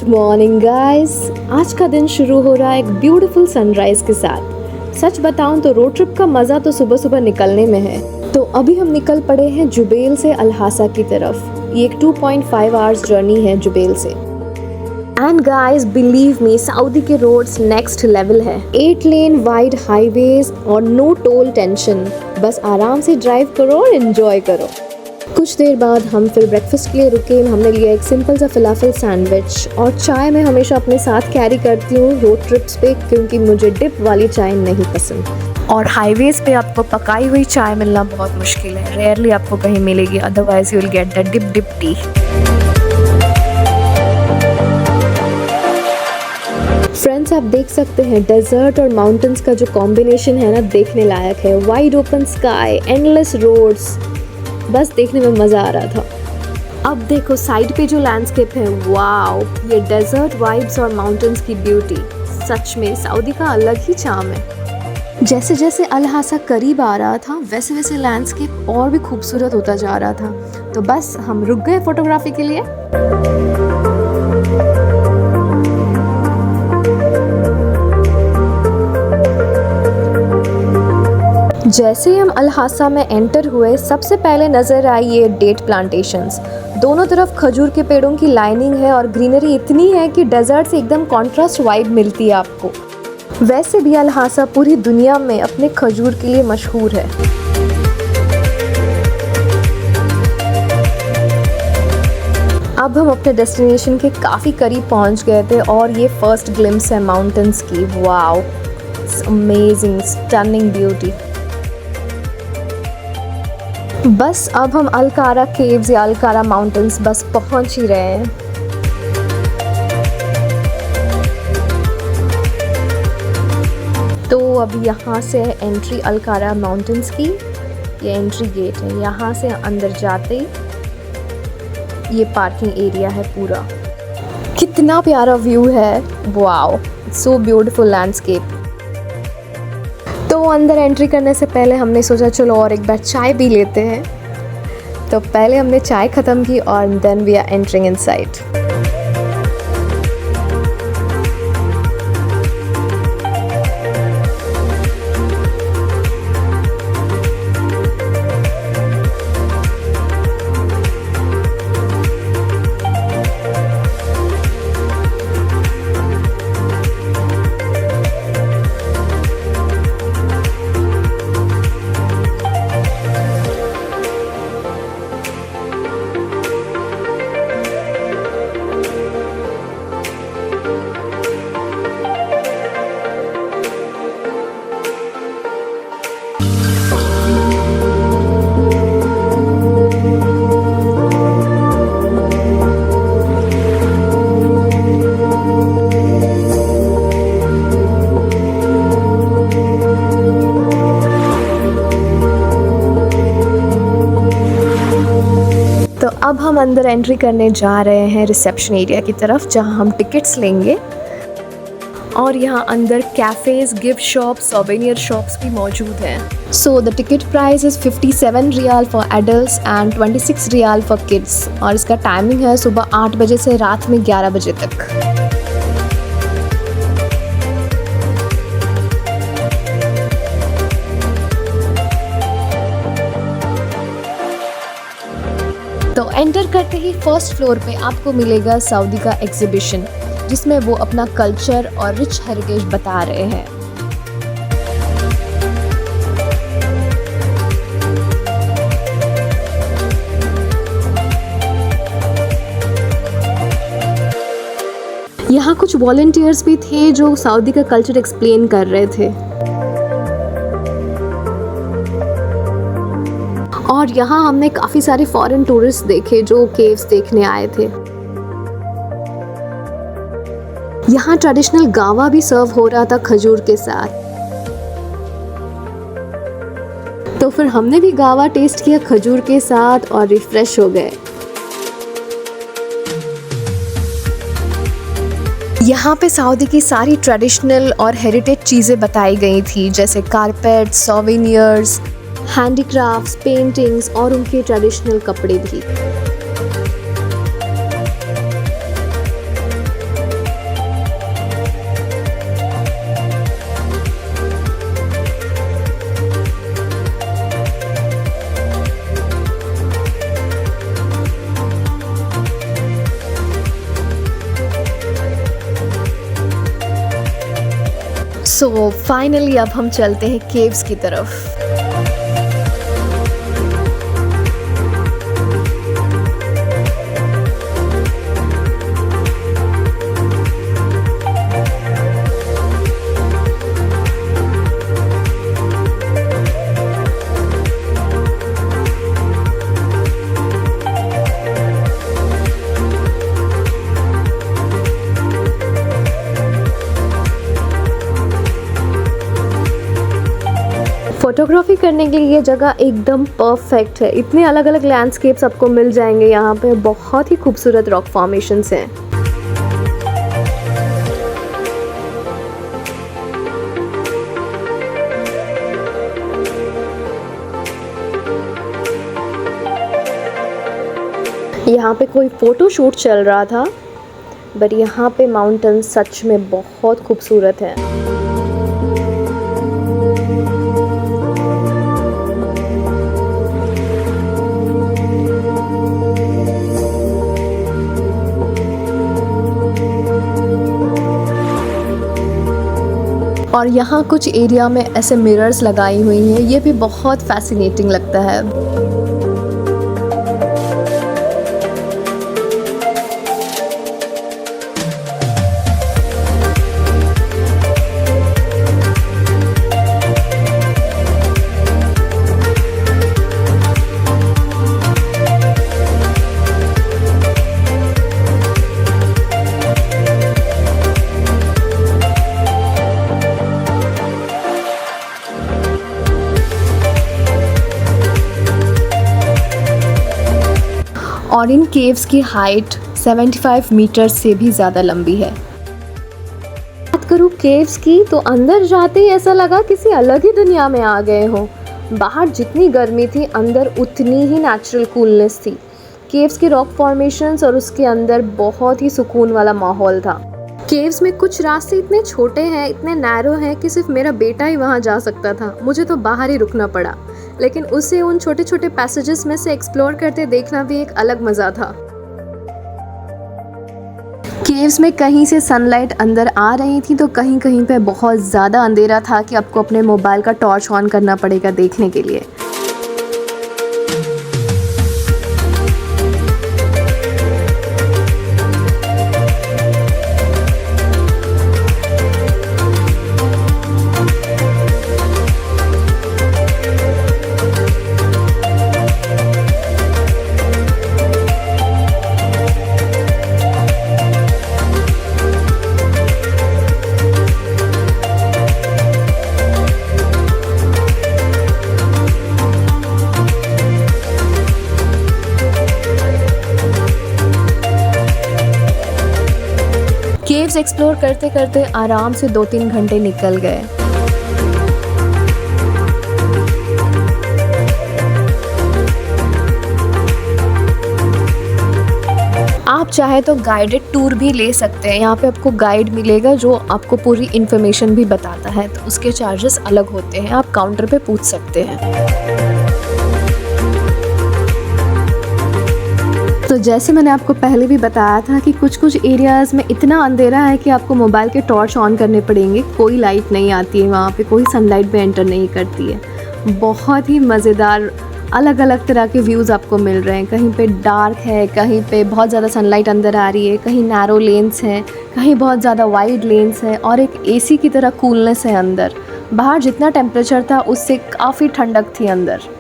Morning guys. आज का दिन शुरू हो रहा है एक ब्यूटीफुल सनराइज के साथ। सच बताऊं तो रोड ट्रिप का मज़ा तो सुबह सुबह निकलने में है। तो अभी हम निकल पड़े हैं जुबैल से अल-हासा की तरफ। ये एक 2.5 आवर्स जर्नी है जुबैल से। And guys believe me, Saudi के रोड्स नेक्स्ट लेवल है। 8 लेन वाइड हाईवेज और नो टोल टेंशन। बस आराम से ड्राइव करो और एंजॉय करो। कुछ देर बाद हम फिर ब्रेकफास्ट के लिए रुके। हमने लिया एक सिंपल सा फलाफल सैंडविच और चाय मैं हमेशा अपने साथ कैरी करती हूँ रोड ट्रिप्स पे, क्योंकि मुझे डिप वाली चाय नहीं पसंद। और हाईवेज पे आपको पकाई हुई चाय मिलना बहुत मुश्किल है, रेयरली आपको कहीं मिलेगी, otherwise you will get the dip tea. Friends, आप देख सकते हैं डेजर्ट और माउंटेन्स का जो कॉम्बिनेशन है ना, देखने लायक है। Wide open sky, endless roads, बस देखने में मज़ा आ रहा था। अब देखो साइड पे जो लैंडस्केप है, वाओ, ये डेजर्ट वाइब्स और माउंटेन्स की ब्यूटी, सच में सऊदी का अलग ही चार्म है। जैसे जैसे अल-हासा करीब आ रहा था वैसे वैसे लैंडस्केप और भी खूबसूरत होता जा रहा था। तो बस हम रुक गए फोटोग्राफी के लिए। जैसे ही हम अल-हासा में एंटर हुए, सबसे पहले नज़र आई ये डेट प्लांटेशंस। दोनों तरफ खजूर के पेड़ों की लाइनिंग है और ग्रीनरी इतनी है कि डेजर्ट से एकदम कॉन्ट्रास्ट वाइब मिलती है आपको। वैसे भी अल-हासा पूरी दुनिया में अपने खजूर के लिए मशहूर है। अब हम अपने डेस्टिनेशन के काफ़ी करीब पहुंच गए थे और ये फर्स्ट ग्लिम्स है माउंटेन्स की। Wow, amazing, stunning beauty. बस अब हम अल-कारा केव्स या अल-कारा माउंटेन्स बस पहुंच ही रहे हैं। तो अब यहाँ से है एंट्री अल-कारा माउंटेन्स की। ये एंट्री गेट है। यहाँ से अंदर जाते ही ये पार्किंग एरिया है पूरा। कितना प्यारा व्यू है, वाओ, सो ब्यूटीफुल लैंडस्केप। तो अंदर एंट्री करने से पहले हमने सोचा चलो और एक बार चाय पी लेते हैं। तो पहले हमने चाय ख़त्म की और then we are entering inside. तो अब हम अंदर एंट्री करने जा रहे हैं रिसेप्शन एरिया की तरफ, जहां हम टिकट्स लेंगे। और यहां अंदर cafes, gift shops, souvenir shops भी मौजूद हैं। So the ticket price is 57 riyal for adults and 26 riyal for kids. और इसका टाइमिंग है सुबह 8 बजे से रात में 11 बजे तक। तो एंटर करते ही फर्स्ट फ्लोर पे आपको मिलेगा सऊदी का एग्जीबिशन, जिसमें वो अपना कल्चर और रिच हेरिटेज बता रहे हैं। यहाँ कुछ वॉलंटियर्स भी थे जो सऊदी का कल्चर एक्सप्लेन कर रहे थे। और यहाँ हमने काफ़ी सारे फॉरेन टूरिस्ट देखे जो केव्स देखने आए थे। यहाँ ट्रेडिशनल गावा भी सर्व हो रहा था खजूर के साथ। तो फिर हमने भी गावा टेस्ट किया खजूर के साथ और रिफ्रेश हो गए। यहाँ पे सऊदी की सारी ट्रेडिशनल और हेरिटेज चीज़ें बताई गई थी, जैसे कारपेट, सोवेनियर्स, हैंडीक्राफ्ट्स, पेंटिंग्स और उनके ट्रेडिशनल कपड़े भी। सो फाइनली अब हम चलते हैं केव्स की तरफ। फोटोग्राफी करने के लिए ये जगह एकदम परफेक्ट है। इतने अलग अलग लैंडस्केप्स आपको मिल जाएंगे यहाँ पे। बहुत ही खूबसूरत रॉक फॉर्मेशंस हैं। यहाँ पे कोई फ़ोटो शूट चल रहा था, बट यहाँ पे माउंटेन सच में बहुत खूबसूरत है। और यहाँ कुछ एरिया में ऐसे मिरर्स लगाई हुई हैं, ये भी बहुत फैसिनेटिंग लगता है। और इन केव्स की हाइट 75 मीटर से भी ज़्यादा लंबी है। बात करूँ केव्स की तो अंदर जाते ही ऐसा लगा किसी अलग ही दुनिया में आ गए हो। बाहर जितनी गर्मी थी, अंदर उतनी ही नेचुरल कूलनेस थी। केव्स के रॉक फॉर्मेशंस और उसके अंदर बहुत ही सुकून वाला माहौल था। केव्स में कुछ रास्ते इतने छोटे हैं, इतने नैरो हैं कि सिर्फ मेरा बेटा ही वहाँ जा सकता था। मुझे तो बाहर ही रुकना पड़ा, लेकिन उसे उन छोटे छोटे पैसेजेस में से एक्सप्लोर करते देखना भी एक अलग मज़ा था। केव्स में कहीं से सनलाइट अंदर आ रही थी तो कहीं कहीं पे बहुत ज़्यादा अंधेरा था कि आपको अपने मोबाइल का टॉर्च ऑन करना पड़ेगा देखने के लिए। केव्स एक्सप्लोर करते करते आराम से 2-3 घंटे निकल गए। आप चाहे तो गाइडेड टूर भी ले सकते हैं। यहाँ पे आपको गाइड मिलेगा जो आपको पूरी इन्फॉर्मेशन भी बताता है, तो उसके चार्जेस अलग होते हैं। आप काउंटर पे पूछ सकते हैं। तो जैसे मैंने आपको पहले भी बताया था कि कुछ कुछ एरियाज़ में इतना अंधेरा है कि आपको मोबाइल के टॉर्च ऑन करने पड़ेंगे। कोई लाइट नहीं आती है वहाँ पे, कोई सनलाइट भी एंटर नहीं करती है। बहुत ही मज़ेदार अलग अलग तरह के व्यूज़ आपको मिल रहे हैं। कहीं पे डार्क है, कहीं पे बहुत ज़्यादा सनलाइट अंदर आ रही है, कहीं नैरो लेन्स हैं, कहीं बहुत ज़्यादा वाइड लेन्स हैं, और एक एसी की तरह कूलनेस है अंदर। बाहर जितना टेम्परेचर था उससे काफ़ी ठंडक थी अंदर।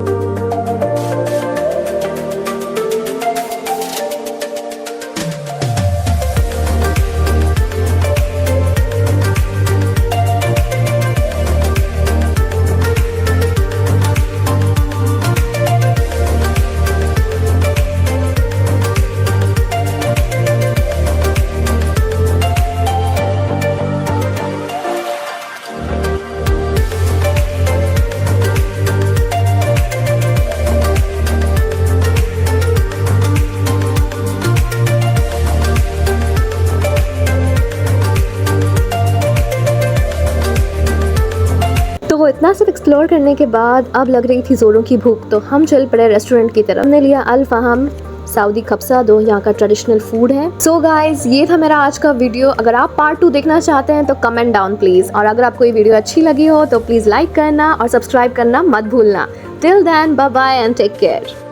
तो इतना सब एक्सप्लोर करने के बाद अब लग रही थी ज़ोरों की भूख, तो हम चल पड़े रेस्टोरेंट की तरफ। हमने लिया अल फहम सऊदी खब्सा दो यहाँ का ट्रेडिशनल फूड है। सो गाइज, ये था मेरा आज का वीडियो। अगर आप पार्ट 2 देखना चाहते हैं तो कमेंट डाउन प्लीज, और अगर आपको ये वीडियो अच्छी लगी हो तो प्लीज लाइक करना और सब्सक्राइब करना मत भूलना। Till then, bye bye and take care.